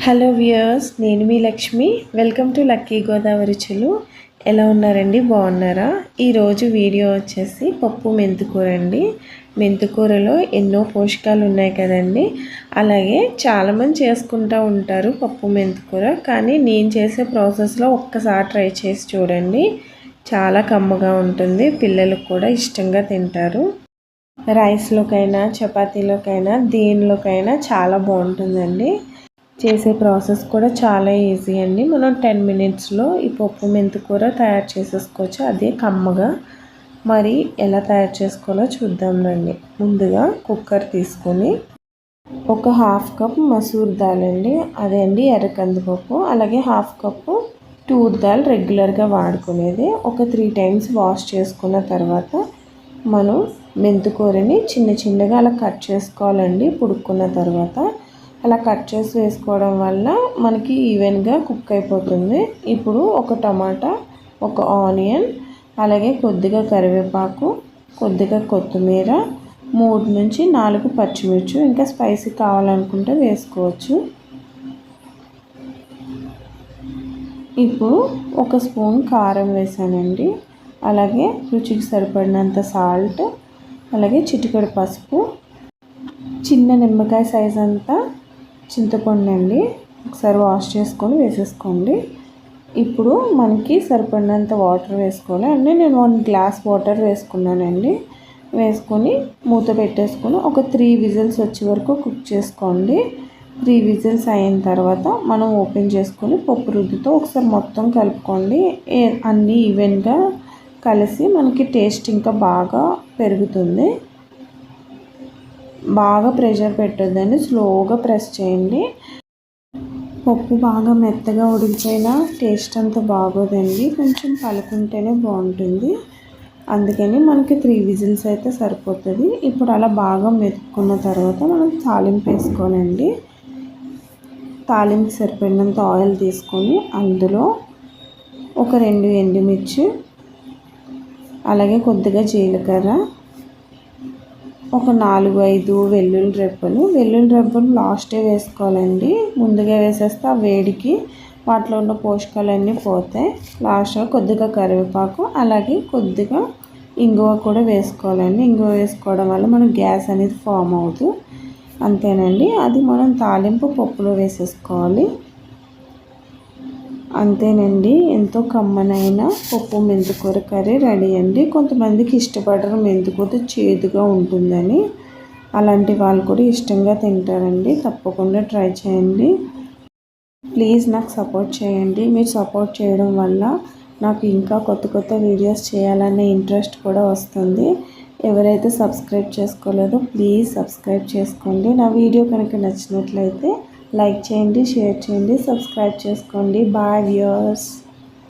Hello viewers, నేను మీ Lakshmi. Welcome to lucky Godavari రుచులు. ఎలా ఉన్నారండి? బాగున్నారా? ఈరోజు వీడియో వచ్చేసి పప్పు మెంతికూర అండి. మెంతికూరలో ఎన్నో పోషకాలు ఉన్నాయి కదండి. అలాగే చాలామంది చేసుకుంటూ ఉంటారు పప్పు మెంతికూర. కానీ నేను చేసే ప్రాసెస్లో ఒక్కసారి ట్రై చేసి చూడండి. చాలా కమ్మగా ఉంటుంది, పిల్లలకు కూడా ఇష్టంగా తింటారు. రైస్లోకైనా చపాతీలోకైనా దేనిలోకైనా చాలా బాగుంటుందండి. చేసే ప్రాసెస్ కూడా చాలా ఈజీ అండి. మనం 10 మినిట్స్లో ఈ పప్పు మెంతికూర తయారు చేసేసుకోవచ్చు, అదే కమ్మగా. మరి ఎలా తయారు చేసుకోవాలో చూద్దాం రండి. ముందుగా కుక్కర్ తీసుకొని ఒక హాఫ్ కప్ మసూర్ దాల్ అండి, అదే అండి ఎర్ర కందిపప్పు. అలాగే హాఫ్ కప్పు టూర్ దాల్ రెగ్యులర్గా వాడుకునేది. ఒక 3 టైమ్స్ వాష్ చేసుకున్న తర్వాత మనం మెంతికూరని చిన్న చిన్నగా అలా కట్ చేసుకోవాలండి. పుడుక్కున్న తర్వాత అలా కట్ చేసి వేసుకోవడం వల్ల మనకి ఈవెన్గా కుక్ అయిపోతుంది. ఇప్పుడు ఒక టమాటా, ఒక ఆనియన్, అలాగే కొద్దిగా కరివేపాకు, కొద్దిగా కొత్తిమీర, 3 నుంచి 4 పచ్చిమిర్చి, ఇంకా స్పైసీ కావాలనుకుంటే వేసుకోవచ్చు. ఇప్పుడు ఒక స్పూన్ కారం వేసానండి. అలాగే రుచికి సరిపడినంత సాల్ట్, అలాగే చిటికెడు పసుపు, చిన్న నిమ్మకాయ సైజ్ అంతా చింతపండు అండి. ఒకసారి వాష్ చేసుకొని వేసేసుకోండి. ఇప్పుడు మనకి సరిపడినంత వాటర్ వేసుకోవాలి అండి. నేను 1 గ్లాస్ వాటర్ వేసుకున్నానండి. వేసుకొని మూత పెట్టేసుకొని ఒక 3 విజిల్స్ వచ్చే వరకు కుక్ చేసుకోండి. 3 విజిల్స్ అయిన తర్వాత మనం ఓపెన్ చేసుకొని పప్పు రుద్దుతో ఒకసారి మొత్తం కలుపుకోండి. అన్నీ ఈవెన్గా కలిసి మనకి టేస్ట్ ఇంకా బాగా పెరుగుతుంది. బాగా ప్రెషర్ పెట్టొద్దండి, స్లోగా ప్రెస్ చేయండి. పప్పు బాగా మెత్తగా ఉడికిపోయినా టేస్ట్ అంత బాగోదండి, కొంచెం పలుకుంటేనే బాగుంటుంది. అందుకని మనకి 3 విజిల్స్ అయితే సరిపోతుంది. ఇప్పుడు అలా బాగా మెతుక్కున్న తర్వాత మనం తాలింపు వేసుకోవాలండి. తాలింపు సరిపడినంత ఆయిల్ తీసుకొని అందులో ఒక 2 ఎండుమిర్చి, అలాగే కొద్దిగా జీలకర్ర, ఒక 4-5 వెల్లుల్లి రెబ్బలు లాస్టే వేసుకోవాలండి. ముందుగా వేసేస్తే ఆ వేడికి వాటిలో ఉన్న పోషకాలన్నీ పోతాయి. లాస్ట్గా కొద్దిగా కరివేపాకు, అలాగే కొద్దిగా ఇంగువ కూడా వేసుకోవాలండి. ఇంగువ వేసుకోవడం వల్ల మనకు గ్యాస్ అనేది ఫామ్ అవ్వదు. అంతేనండి, అది మనం తాలింపు పప్పులో వేసేసుకోవాలి. అంతేనండి, ఎంతో కమ్మనైన పప్పు మెంతికూర కర్రీ రెడీ అండి. కొంతమందికి ఇష్టపడరు మెంతికూర చేదుగా ఉంటుందని, అలాంటి వాళ్ళు కూడా ఇష్టంగా తింటారండి. తప్పకుండా ట్రై చేయండి. ప్లీజ్ నాకు సపోర్ట్ చేయండి. మీరు సపోర్ట్ చేయడం వల్ల నాకు ఇంకా కొత్త కొత్త వీడియోస్ చేయాలనే ఇంట్రెస్ట్ కూడా వస్తుంది. ఎవరైతే సబ్స్క్రైబ్ చేసుకోలేదో ప్లీజ్ సబ్స్క్రైబ్ చేసుకోండి. నా వీడియో కనుక నచ్చినట్లయితే లైక్ చేయండి, షేర్ చేయండి, సబ్స్క్రైబ్ చేసుకోండి. Bye viewers.